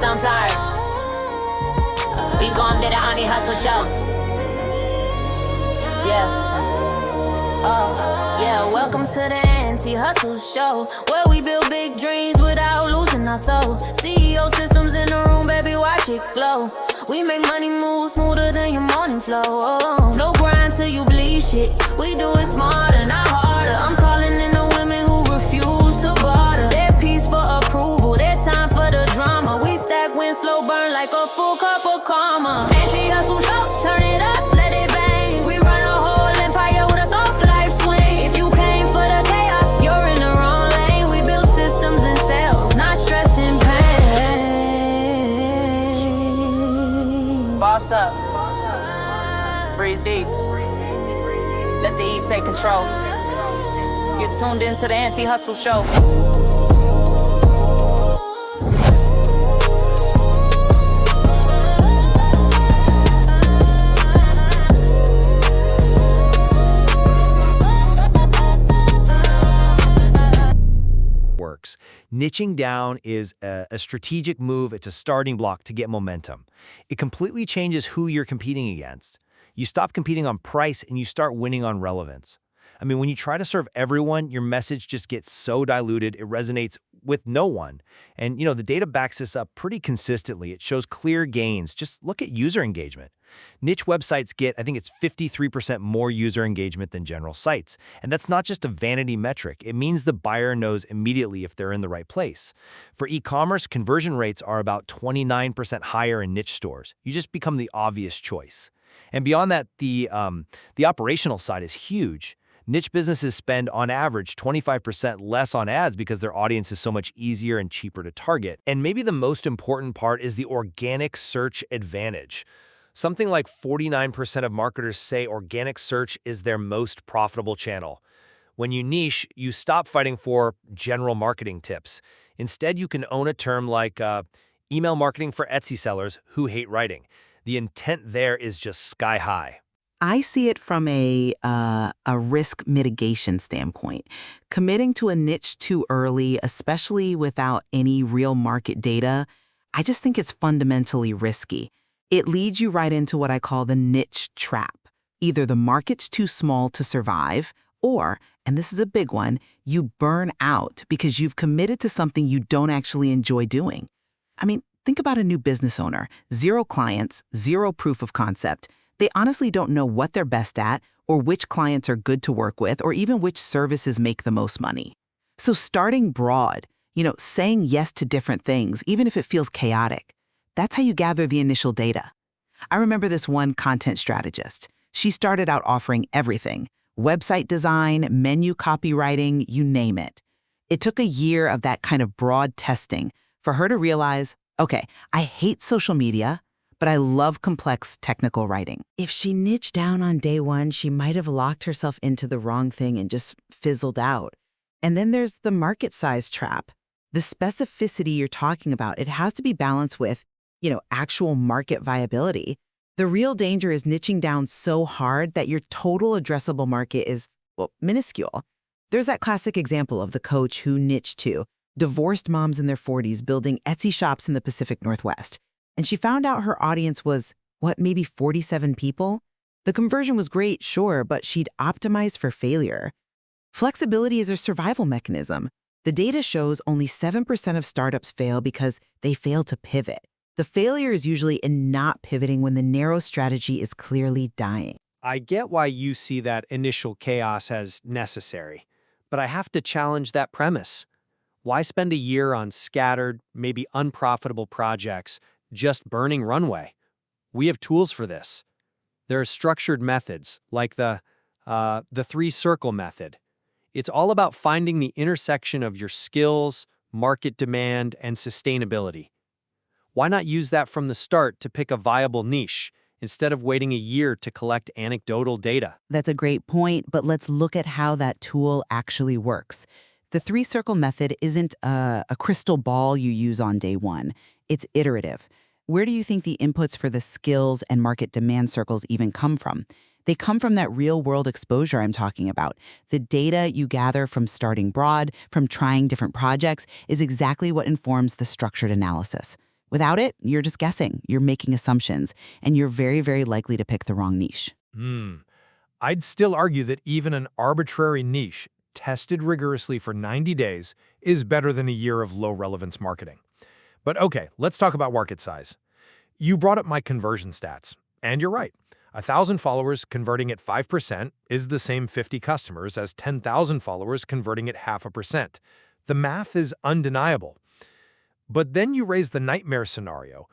sometimes. We gon' do the honey hustle show. Yeah. Oh, yeah, welcome to the anti-hustle show, where we build big dreams without losing our soul. CEO systems in the room, baby, watch it glow. We make money move smoother than your morning flow. Oh, no grind till you bleed shit. We do it smarter, not harder. I'm calling in the women who refuse to barter. Their piece for approval, their time for the drama. We stack win, slow burn like a full cup of karma. Anti-hustle show, turn it up, let it bang. We run a whole empire with a soft life swing. If you came for the chaos, you're in the wrong lane. We build systems and sales, not stress and pain. Boss up, breathe deep, let the ease take control. You're tuned into the anti-hustle show. Works. Niching down is a strategic move. It's a starting block to get momentum. It completely changes who you're competing against. You stop competing on price and you start winning on relevance. I mean, when you try to serve everyone, your message just gets so diluted, it resonates with no one. And, the data backs this up pretty consistently. It shows clear gains. Just look at user engagement. Niche websites get, I think it's 53% more user engagement than general sites. And that's not just a vanity metric. It means the buyer knows immediately if they're in the right place. For e-commerce, conversion rates are about 29% higher in niche stores. You just become the obvious choice. And beyond that, the operational side is huge. Niche businesses spend, on average, 25% less on ads because their audience is so much easier and cheaper to target. And maybe the most important part is the organic search advantage. Something like 49% of marketers say organic search is their most profitable channel. When you niche, you stop fighting for general marketing tips. Instead, you can own a term like email marketing for Etsy sellers who hate writing. The intent there is just sky high. I see it from a risk mitigation standpoint. Committing to a niche too early, especially without any real market data, I just think it's fundamentally risky. It leads you right into what I call the niche trap. Either the market's too small to survive, or, and this is a big one, you burn out because you've committed to something you don't actually enjoy doing. I mean, think about a new business owner. 0 clients, 0 proof of concept. They honestly don't know what they're best at, or which clients are good to work with, or even which services make the most money. So starting broad, saying yes to different things, even if it feels chaotic, that's how you gather the initial data. I remember this one content strategist. She started out offering everything: website design, menu copywriting, you name it. It took a year of that kind of broad testing for her to realize, okay, I hate social media, but I love complex technical writing. If she niched down on day one, she might have locked herself into the wrong thing and just fizzled out. And then there's the market size trap. The specificity you're talking about, it has to be balanced with, actual market viability. The real danger is niching down so hard that your total addressable market is, minuscule. There's that classic example of the coach who niched to divorced moms in their 40s building Etsy shops in the Pacific Northwest. And she found out her audience was, maybe 47 people? The conversion was great, sure, but she'd optimized for failure. Flexibility is a survival mechanism. The data shows only 7% of startups fail because they fail to pivot. The failure is usually in not pivoting when the narrow strategy is clearly dying. I get why you see that initial chaos as necessary, but I have to challenge that premise. Why spend a year on scattered, maybe unprofitable projects just burning runway? We have tools for this. There are structured methods, like the 3-circle method. It's all about finding the intersection of your skills, market demand, and sustainability. Why not use that from the start to pick a viable niche, instead of waiting a year to collect anecdotal data? That's a great point, but let's look at how that tool actually works. The 3-circle method isn't a crystal ball you use on day one. It's iterative. Where do you think the inputs for the skills and market demand circles even come from? They come from that real-world exposure I'm talking about. The data you gather from starting broad, from trying different projects, is exactly what informs the structured analysis. Without it, you're just guessing, you're making assumptions, and you're very, very likely to pick the wrong niche. I'd still argue that even an arbitrary niche, tested rigorously for 90 days, is better than a year of low-relevance marketing. But okay, let's talk about market size. You brought up my conversion stats, and you're right. 1,000 followers converting at 5% is the same 50 customers as 10,000 followers converting at 0.5%. The math is undeniable. But then you raise the nightmare scenario.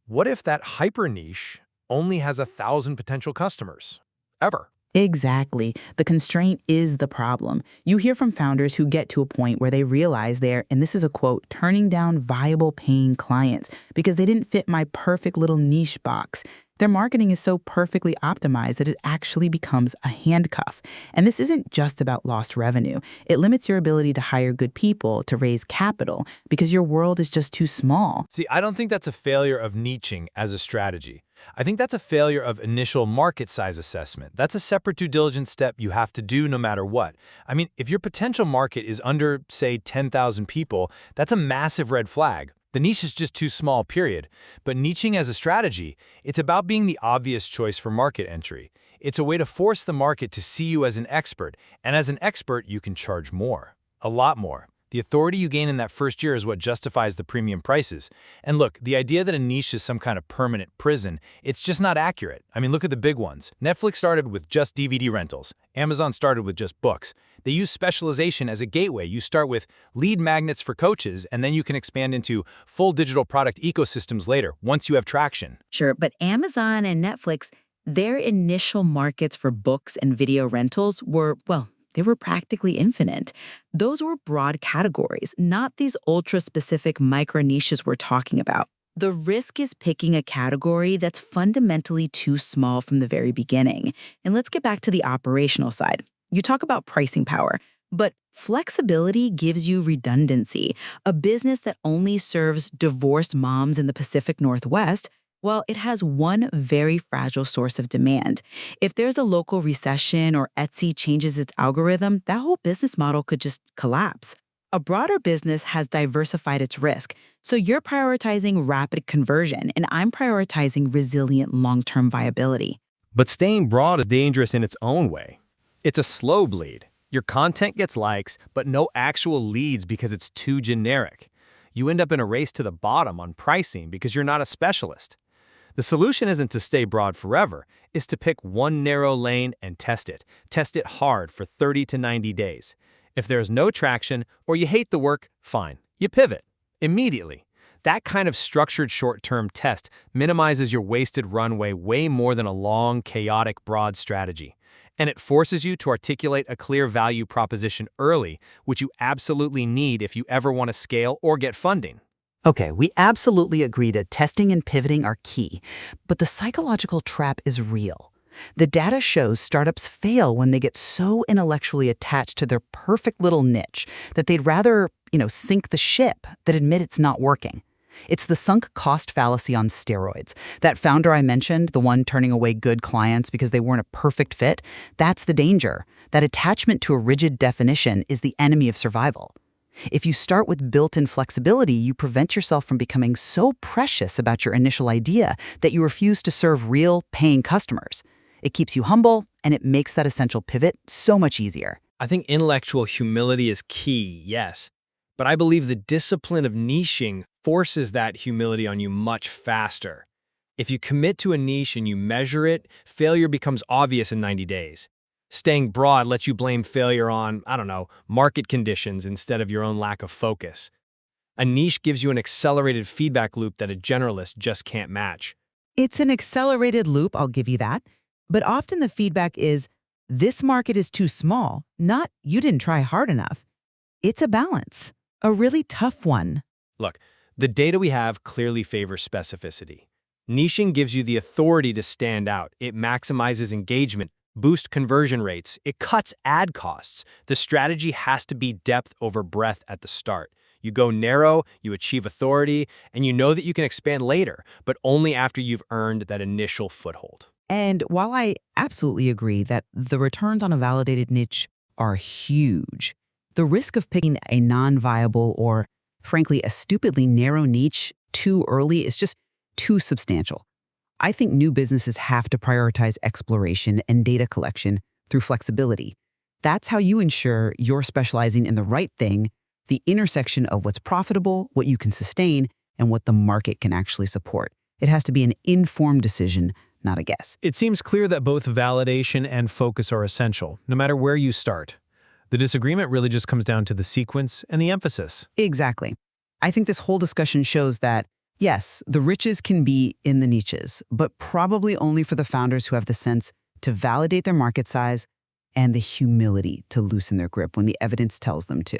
What if that hyper-niche only has 1,000 potential customers? Ever? Exactly. The constraint is the problem. You hear from founders who get to a point where they realize they're, and this is a quote, turning down viable paying clients because they didn't fit my perfect little niche box. Their marketing is so perfectly optimized that it actually becomes a handcuff. And this isn't just about lost revenue. It limits your ability to hire good people, to raise capital, because your world is just too small. See, I don't think that's a failure of niching as a strategy. I think that's a failure of initial market size assessment. That's a separate due diligence step you have to do no matter what. I mean, if your potential market is under, say, 10,000 people, that's a massive red flag. The niche is just too small, period. But niching as a strategy, it's about being the obvious choice for market entry. It's a way to force the market to see you as an expert, and as an expert, you can charge more. A lot more. The authority you gain in that first year is what justifies the premium prices. And look, the idea that a niche is some kind of permanent prison, it's just not accurate. I mean, look at the big ones. Netflix started with just DVD rentals. Amazon started with just books. They use specialization as a gateway. You start with lead magnets for coaches, and then you can expand into full digital product ecosystems later, once you have traction. Sure, but Amazon and Netflix, their initial markets for books and video rentals were, well, they were practically infinite. Those were broad categories, not these ultra-specific micro-niches we're talking about. The risk is picking a category that's fundamentally too small from the very beginning. And let's get back to the operational side. You talk about pricing power, but flexibility gives you redundancy. A business that only serves divorced moms in the Pacific Northwest, well, it has one very fragile source of demand. If there's a local recession or Etsy changes its algorithm, that whole business model could just collapse. A broader business has diversified its risk, so you're prioritizing rapid conversion, and I'm prioritizing resilient long-term viability. But staying broad is dangerous in its own way. It's a slow bleed. Your content gets likes, but no actual leads because it's too generic. You end up in a race to the bottom on pricing because you're not a specialist. The solution isn't to stay broad forever, it's to pick one narrow lane and test it. Test it hard for 30 to 90 days. If there's no traction or you hate the work, fine. You pivot. Immediately. That kind of structured short-term test minimizes your wasted runway way more than a long, chaotic, broad strategy. And it forces you to articulate a clear value proposition early, which you absolutely need if you ever want to scale or get funding. Okay, we absolutely agree that testing and pivoting are key, but the psychological trap is real. The data shows startups fail when they get so intellectually attached to their perfect little niche that they'd rather, sink the ship than admit it's not working. It's the sunk cost fallacy on steroids. That founder I mentioned, the one turning away good clients because they weren't a perfect fit, that's the danger. That attachment to a rigid definition is the enemy of survival. If you start with built-in flexibility, you prevent yourself from becoming so precious about your initial idea that you refuse to serve real, paying customers. It keeps you humble, and it makes that essential pivot so much easier. I think intellectual humility is key, yes. But I believe the discipline of niching forces that humility on you much faster. If you commit to a niche and you measure it, failure becomes obvious in 90 days. Staying broad lets you blame failure on, market conditions instead of your own lack of focus. A niche gives you an accelerated feedback loop that a generalist just can't match. It's an accelerated loop, I'll give you that. But often the feedback is, this market is too small, not you didn't try hard enough. It's a balance, a really tough one. Look, the data we have clearly favors specificity. Niching gives you the authority to stand out. It maximizes engagement, boosts conversion rates. It cuts ad costs. The strategy has to be depth over breadth at the start. You go narrow, you achieve authority, and you know that you can expand later, but only after you've earned that initial foothold. And while I absolutely agree that the returns on a validated niche are huge, the risk of picking a non-viable or, frankly, a stupidly narrow niche too early is just too substantial. I think new businesses have to prioritize exploration and data collection through flexibility. That's how you ensure you're specializing in the right thing, the intersection of what's profitable, what you can sustain, and what the market can actually support. It has to be an informed decision, not a guess. It seems clear that both validation and focus are essential, no matter where you start. The disagreement really just comes down to the sequence and the emphasis. Exactly. I think this whole discussion shows that, yes, the riches can be in the niches, but probably only for the founders who have the sense to validate their market size and the humility to loosen their grip when the evidence tells them to.